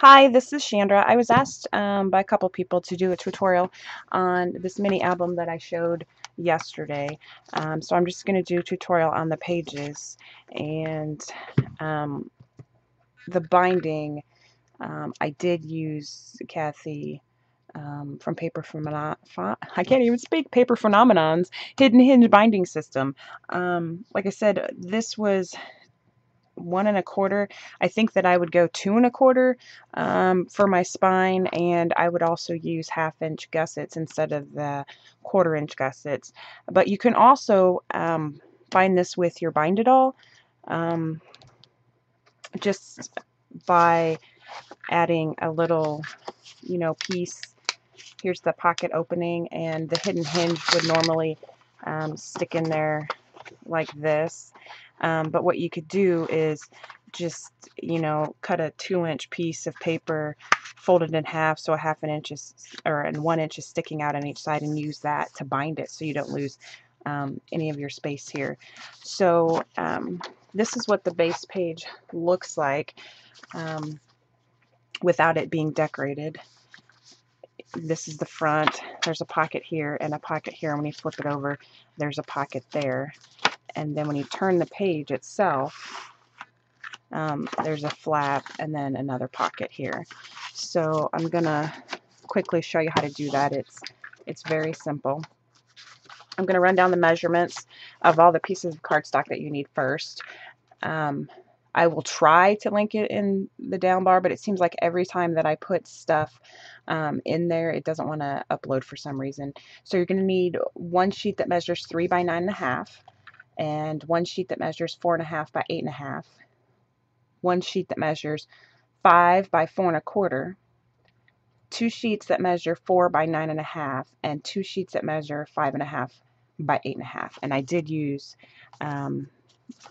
Hi, this is Chandra. I was asked by a couple people to do a tutorial on this mini album that I showed yesterday. So I'm just going to do a tutorial on the pages and um, the binding. I did use Kathy from I can't even speak, Paper Phenomenon's Hidden Hinge binding system. Like I said, this was 1 1/4. I think that I would go 2 1/4 for my spine, and I would also use 1/2 inch gussets instead of the 1/4 inch gussets. But you can also bind this with your Bind It All um, just by adding a little, piece. Here's the pocket opening, and the hidden hinge would normally stick in there like this. But what you could do is just, cut a 2 inch piece of paper, fold it in half so a 1/2 inch is, or and 1 inch is sticking out on each side, and use that to bind it so you don't lose any of your space here. So this is what the base page looks like without it being decorated. This is the front. There's a pocket here and a pocket here. When you flip it over, there's a pocket there. And then when you turn the page itself, there's a flap and then another pocket here. So I'm gonna quickly show you how to do that. It's very simple. I'm gonna run down the measurements of all the pieces of cardstock that you need first. I will try to link it in the down bar, but it seems like every time that I put stuff in there, it doesn't want to upload for some reason. So you're going to need one sheet that measures 3 by 9.5, and one sheet that measures 4.5 by 8.5, one sheet that measures 5 by 4 1/4, two sheets that measure 4 by 9.5, and two sheets that measure 5.5 by 8.5. And I did use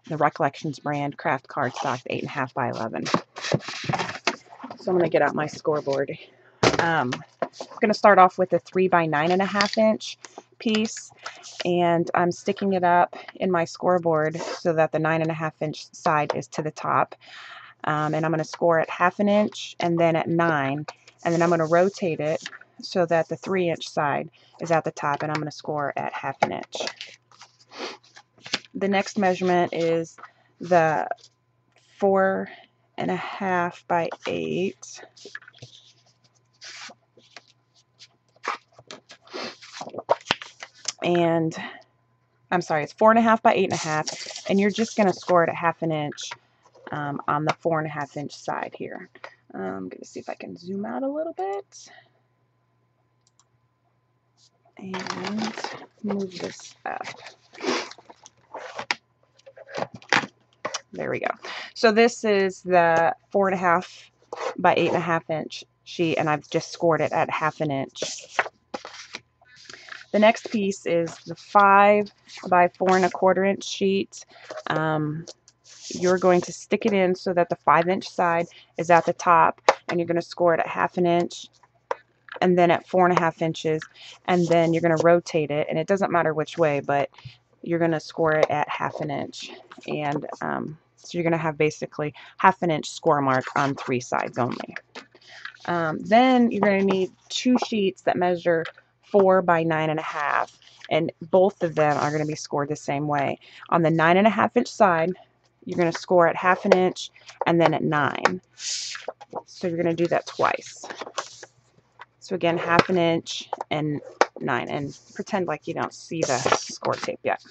the Recollections brand craft cardstock, 8.5 by 11. So I'm going to get out my scoreboard. I'm going to start off with a 3 by 9.5 inch piece, and I'm sticking it up in my scoreboard so that the 9.5 inch side is to the top. And I'm going to score at 1/2 inch and then at 9, and then I'm going to rotate it so that the 3-inch side is at the top, and I'm going to score at 1/2 inch. The next measurement is the 4.5 by 8. And I'm sorry, it's 4.5 by 8.5, and you're just going to score it at 1/2 inch on the 4.5 inch side here. I'm going to see if I can zoom out a little bit and move this up. There we go. So this is the 4.5 by 8.5 inch sheet, and I've just scored it at 1/2 inch. The next piece is the 5 by 4 1/4 inch sheet. You're going to stick it in so that the 5-inch side is at the top, and you're going to score it at 1/2 inch and then at 4.5 inches, and then you're going to rotate it, and it doesn't matter which way, but you're going to score it at 1/2 inch. And so you're going to have basically 1/2 inch score mark on 3 sides only. Then you're going to need two sheets that measure 4 by 9.5, and both of them are going to be scored the same way. On the 9.5 inch side, you're going to score at 1/2 inch and then at 9. So you're going to do that twice. So again, 1/2 inch and 9, and pretend like you don't see the score tape yet.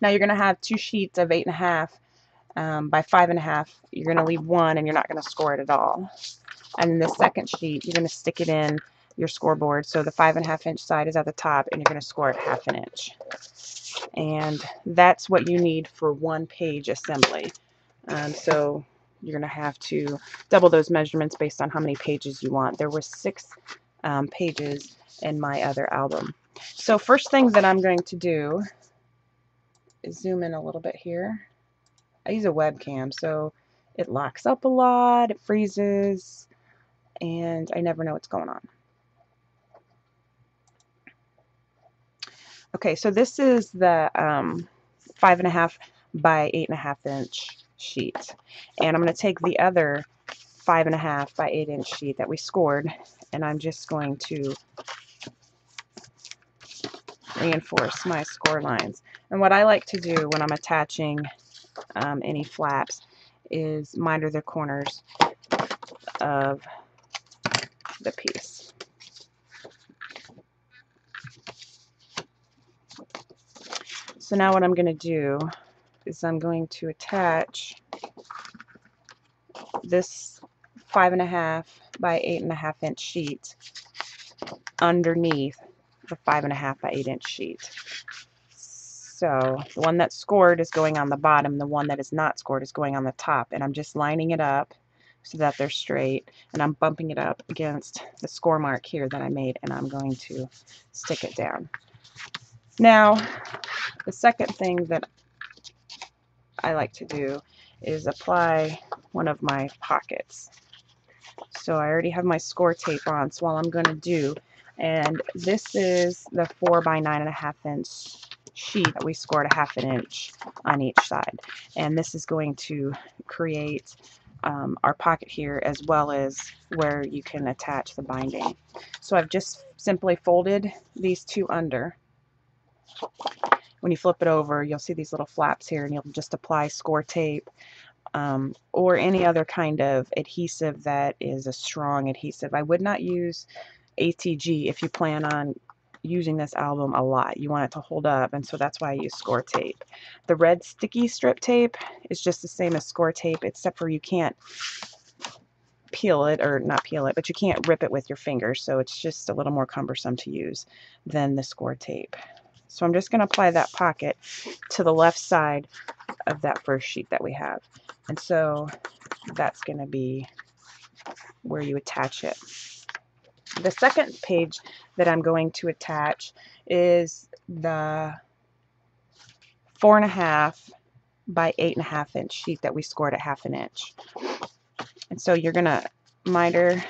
Now you're going to have two sheets of 8.5 by 5.5. You're going to leave one, and you're not going to score it at all. And then the second sheet, you're going to stick it in your scoreboard so the 5.5 inch side is at the top, and you're going to score it 1/2 inch. And that's what you need for one page assembly. So you're going to have to double those measurements based on how many pages you want. There were 6 pages in my other album. So first thing that I'm going to do is zoom in a little bit here. I use a webcam, so it locks up a lot, it freezes, and I never know what's going on. Okay, so this is the 5.5 by 8.5 inch sheet, and I'm going to take the other 5.5 by 8 inch sheet that we scored, and I'm just going to reinforce my score lines. And what I like to do when I'm attaching any flaps is miter the corners of the piece. So now what I'm going to do is I'm going to attach this 5.5 by 8.5 inch sheet underneath the 5.5 by 8 inch sheet. So the one that's scored is going on the bottom, the one that is not scored is going on the top, and I'm just lining it up so that they're straight, and I'm bumping it up against the score mark here that I made, and I'm going to stick it down. Now, the second thing that I like to do is apply one of my pockets. So I already have my score tape on, so all I'm going to do, and this is the 4 by 9.5 inch sheet that we scored 1/2 inch on each side, and this is going to create our pocket here, as well as where you can attach the binding. So I've just simply folded these two under. When you flip it over, you'll see these little flaps here, and you'll just apply score tape or any other kind of adhesive that is a strong adhesive. I would not use ATG if you plan on using this album a lot. You want it to hold up, and so that's why I use score tape. The red sticky strip tape is just the same as score tape, except for you can't peel it, or not peel it, but you can't rip it with your fingers, so it's just a little more cumbersome to use than the score tape. So I'm just going to apply that pocket to the left side of that first sheet that we have. And so that's going to be where you attach it. The second page that I'm going to attach is the 4.5 by 8.5 inch sheet that we scored at 1/2 inch. And so you're going to miter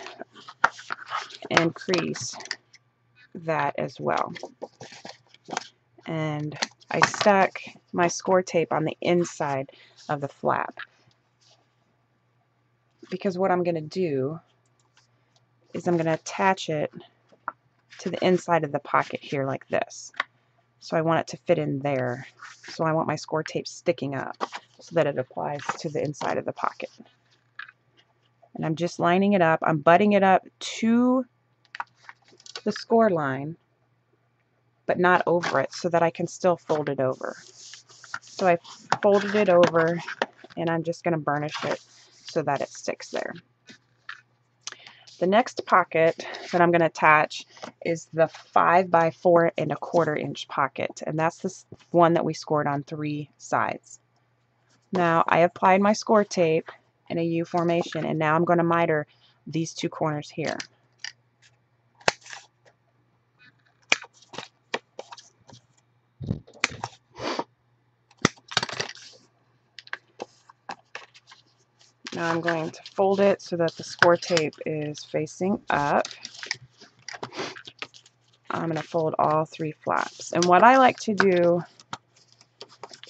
and crease that as well. And I stuck my score tape on the inside of the flap, because what I'm going to do is I'm going to attach it to the inside of the pocket here like this. So I want it to fit in there. So I want my score tape sticking up so that it applies to the inside of the pocket. And I'm just lining it up. I'm butting it up to the score line, but not over it, so that I can still fold it over. So I folded it over, and I'm just going to burnish it so that it sticks there. The next pocket that I'm going to attach is the 5 by 4.25 inch pocket, and that's the one that we scored on 3 sides. Now I applied my score tape in a U formation, and now I'm going to miter these two corners here. Now I'm going to fold it so that the score tape is facing up. I'm going to fold all 3 flaps. And what I like to do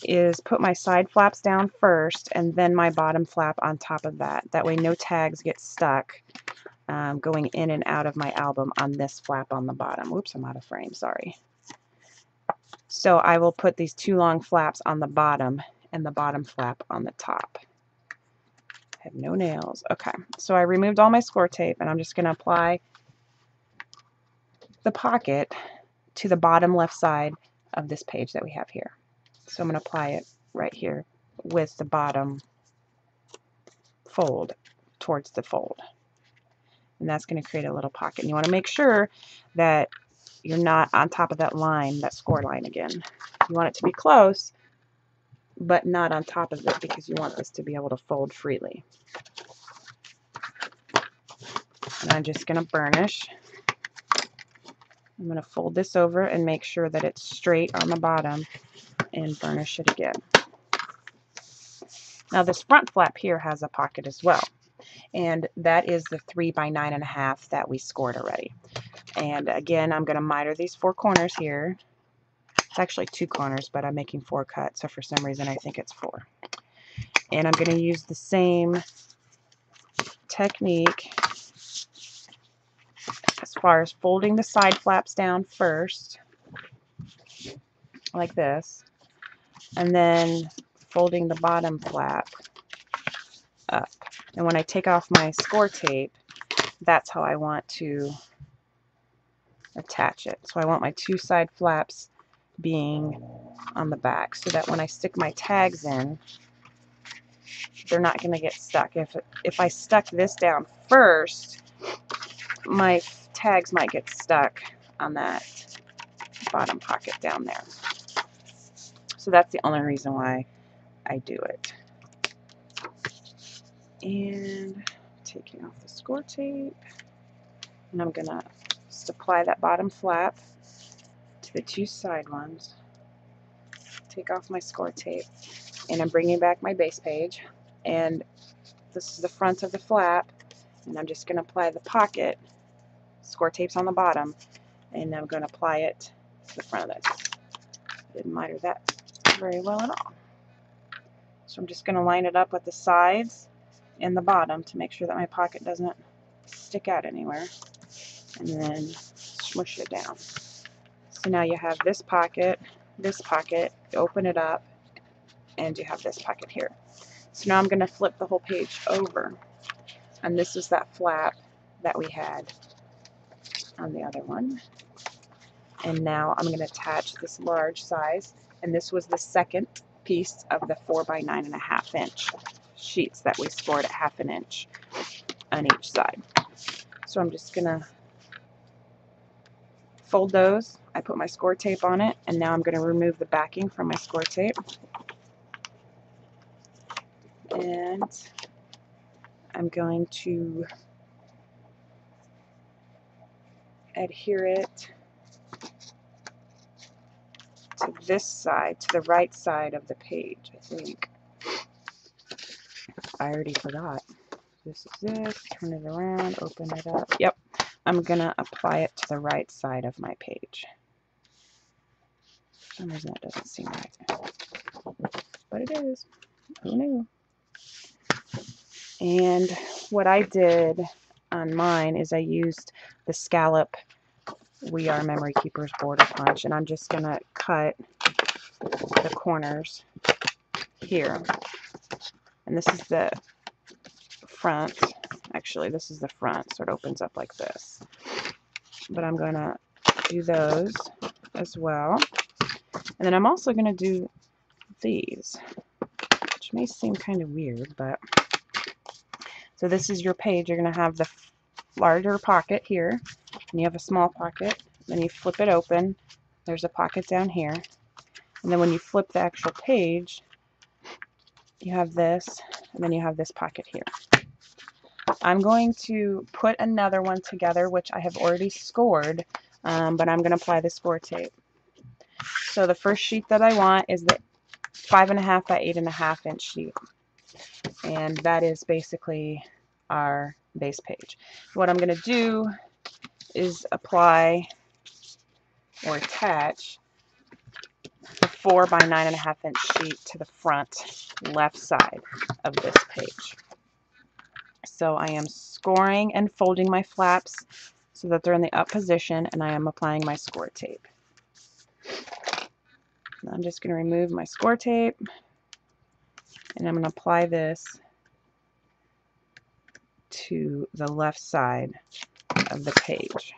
is put my side flaps down first, and then my bottom flap on top of that. That way no tags get stuck going in and out of my album on this flap on the bottom. Whoops, I'm out of frame, sorry. So I will put these 2 long flaps on the bottom and the bottom flap on the top. I have no nails. Okay, so I removed all my score tape, and I'm just going to apply the pocket to the bottom left side of this page that we have here. So I'm going to apply it right here with the bottom fold towards the fold. And that's going to create a little pocket. And you want to make sure that you're not on top of that line, that score line again. You want it to be close, but not on top of it, because you want this to be able to fold freely. And I'm just going to burnish. I'm going to fold this over and make sure that it's straight on the bottom, and burnish it again. Now this front flap here has a pocket as well, and that is the 3 by 9.5 that we scored already. And again, I'm going to miter these 4 corners here. It's actually 2 corners, but I'm making 4 cuts, so for some reason I think it's 4. And I'm going to use the same technique as far as folding the side flaps down first, like this, and then folding the bottom flap up. And when I take off my score tape, that's how I want to attach it. So I want my two side flaps being on the back so that when I stick my tags in, they're not going to get stuck. If I stuck this down first, my tags might get stuck on that bottom pocket down there. So that's the only reason why I do it. And taking off the score tape, and I'm going to just apply that bottom flap to the two side ones. Take off my score tape, and I'm bringing back my base page, and this is the front of the flap, and I'm just going to apply the pocket. Score tape's on the bottom, and I'm going to apply it to the front of this. Didn't miter that very well at all. So I'm just going to line it up with the sides and the bottom to make sure that my pocket doesn't stick out anywhere, and then smush it down. So now you have this pocket, you open it up, and you have this pocket here. So now I'm going to flip the whole page over, and this is that flap that we had on the other one. And now I'm going to attach this large size, and this was the second piece of the 4 by 9.5 inch sheets that we scored at 1/2 inch on each side. So I'm just going to fold those. I put my score tape on it, and now I'm going to remove the backing from my score tape. And I'm going to adhere it to this side, to the right side of the page, I think. I already forgot. This is this, turn it around, open it up. Yep, I'm going to apply it to the right side of my page. For some reason that doesn't seem right. But it is. Who knew? And what I did on mine is I used the scallop We Are Memory Keepers border punch, and I'm just going to cut the corners here. And this is the front. Actually, this is the front, so it opens up like this. But I'm going to do those as well. And then I'm also going to do these, which may seem kind of weird, but so this is your page. You're going to have the larger pocket here, and you have a small pocket. Then you flip it open. There's a pocket down here. And then when you flip the actual page, you have this, and then you have this pocket here. I'm going to put another one together, which I have already scored, but I'm going to apply the score tape. So the first sheet that I want is the 5.5 by 8.5 inch sheet, and that is basically our base page. What I'm going to do is apply or attach the 4 by 9.5 inch sheet to the front left side of this page. So I am scoring and folding my flaps so that they're in the up position, and I am applying my score tape. And I'm just going to remove my score tape, and I'm going to apply this to the left side of the page.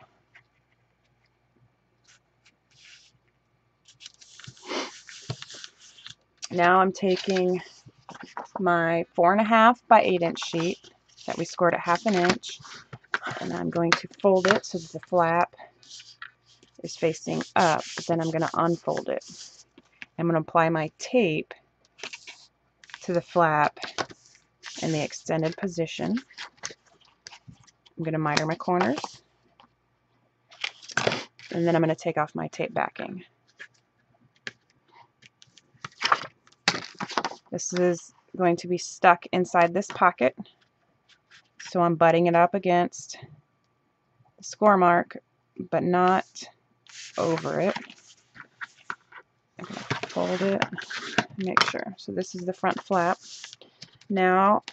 Now I'm taking my 4.5 by 8 inch sheet that we scored at 1/2 inch, and I'm going to fold it so that the flap is facing up, but then I'm going to unfold it. I'm going to apply my tape to the flap in the extended position. I'm going to miter my corners, and then I'm going to take off my tape backing. This is going to be stuck inside this pocket, so I'm butting it up against the score mark, but not over it. I'm going to fold it and make sure. So this is the front flap. Now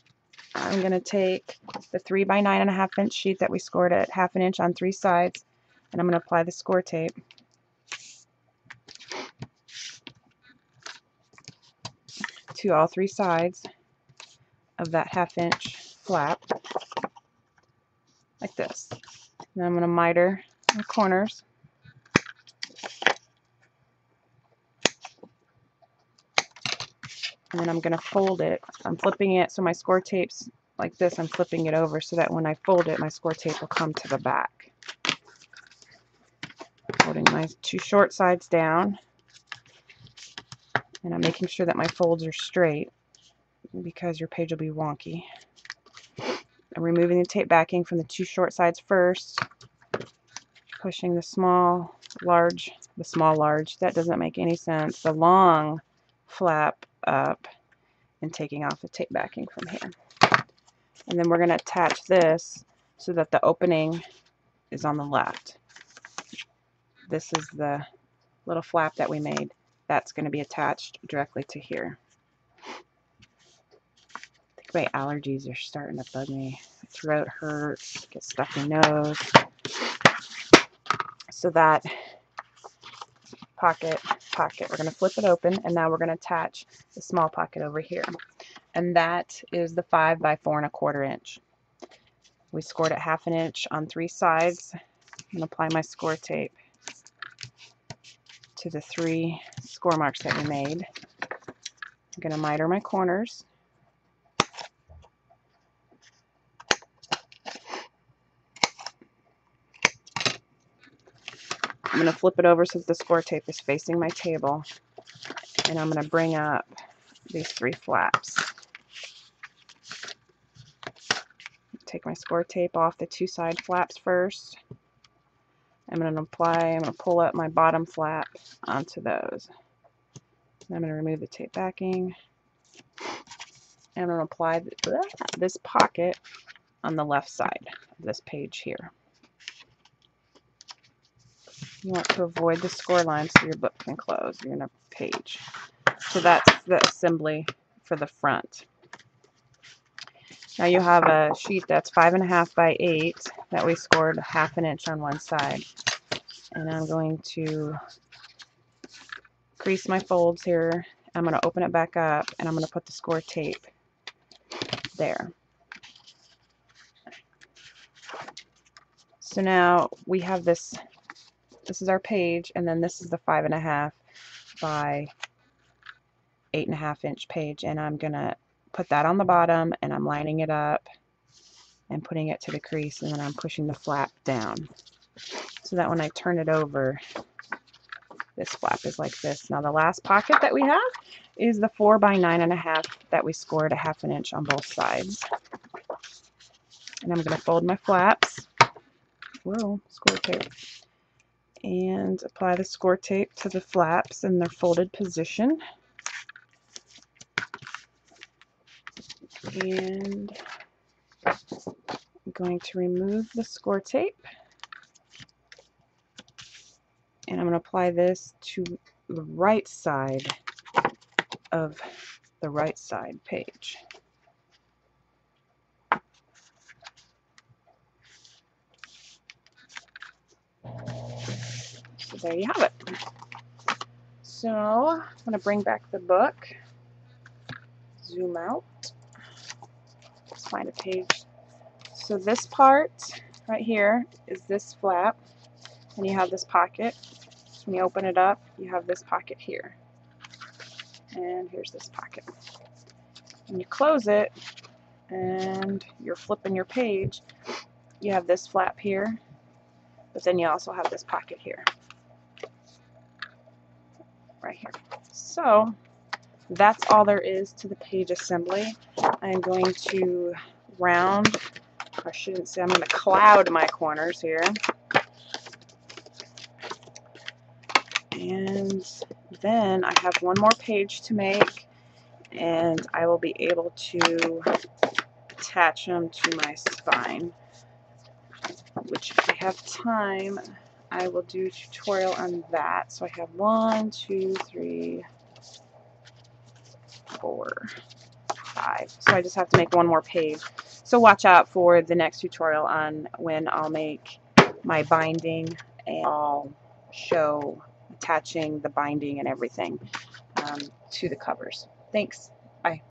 I'm going to take the 3 by 9.5 inch sheet that we scored at 1/2 inch on 3 sides, and I'm going to apply the score tape. To all 3 sides of that 1/2 inch flap, like this. And I'm going to miter the corners. And then I'm going to fold it. I'm flipping it so my score tape's like this. I'm flipping it over so that when I fold it, my score tape will come to the back. Holding my 2 short sides down. And I'm making sure that my folds are straight because your page will be wonky. I'm removing the tape backing from the 2 short sides first. Pushing the small, large, that doesn't make any sense, the long flap up and taking off the tape backing from here. And then we're going to attach this so that the opening is on the left. This is the little flap that we made. That's going to be attached directly to here. I think my allergies are starting to bug me. My throat hurts, get stuffy nose. So that pocket, we're going to flip it open, and now we're going to attach the small pocket over here. And that is the 5 by 4 1/4 inch. We scored it 1/2 inch on 3 sides. I'm going to apply my score tape to the 3 score marks that we made. I'm going to miter my corners. I'm going to flip it over so that the score tape is facing my table, and I'm going to bring up these 3 flaps. Take my score tape off the 2 side flaps first. I'm going to pull up my bottom flap onto those. I'm going to remove the tape backing. And I'm going to apply this pocket on the left side of this page here. You want to avoid the score line so your book can close. You're going to page. So that's the assembly for the front. Now you have a sheet that's 5.5 by 8 that we scored 1/2 inch on one side. And I'm going to crease my folds here. I'm going to open it back up, and I'm going to put the score tape there. So now we have this is our page, and then this is the 5.5 by 8.5 inch page, and I'm going to put that on the bottom, and I'm lining it up and putting it to the crease, and then I'm pushing the flap down so that when I turn it over, this flap is like this. Now the last pocket that we have is the 4 by 9.5 that we scored 1/2 inch on both sides. And I'm going to fold my flaps. Whoa, score tape. And apply the score tape to the flaps in their folded position. And I'm going to remove the score tape. And I'm going to apply this to the right side of the right side page. So there you have it. So I'm going to bring back the book, zoom out, let's find a page. So this part right here is this flap, and you have this pocket. When you open it up, you have this pocket here. And here's this pocket. When you close it and you're flipping your page, you have this flap here, but then you also have this pocket here. Right here. So that's all there is to the page assembly. I'm going to round, or I shouldn't say, I'm going to cloud my corners here. And then I have one more page to make, and I will be able to attach them to my spine, which if I have time, I will do a tutorial on that. So I have 1, 2, 3, 4, 5. So I just have to make one more page. So watch out for the next tutorial on when I'll make my binding, and I'll show attaching the binding and everything to the covers. Thanks. Bye.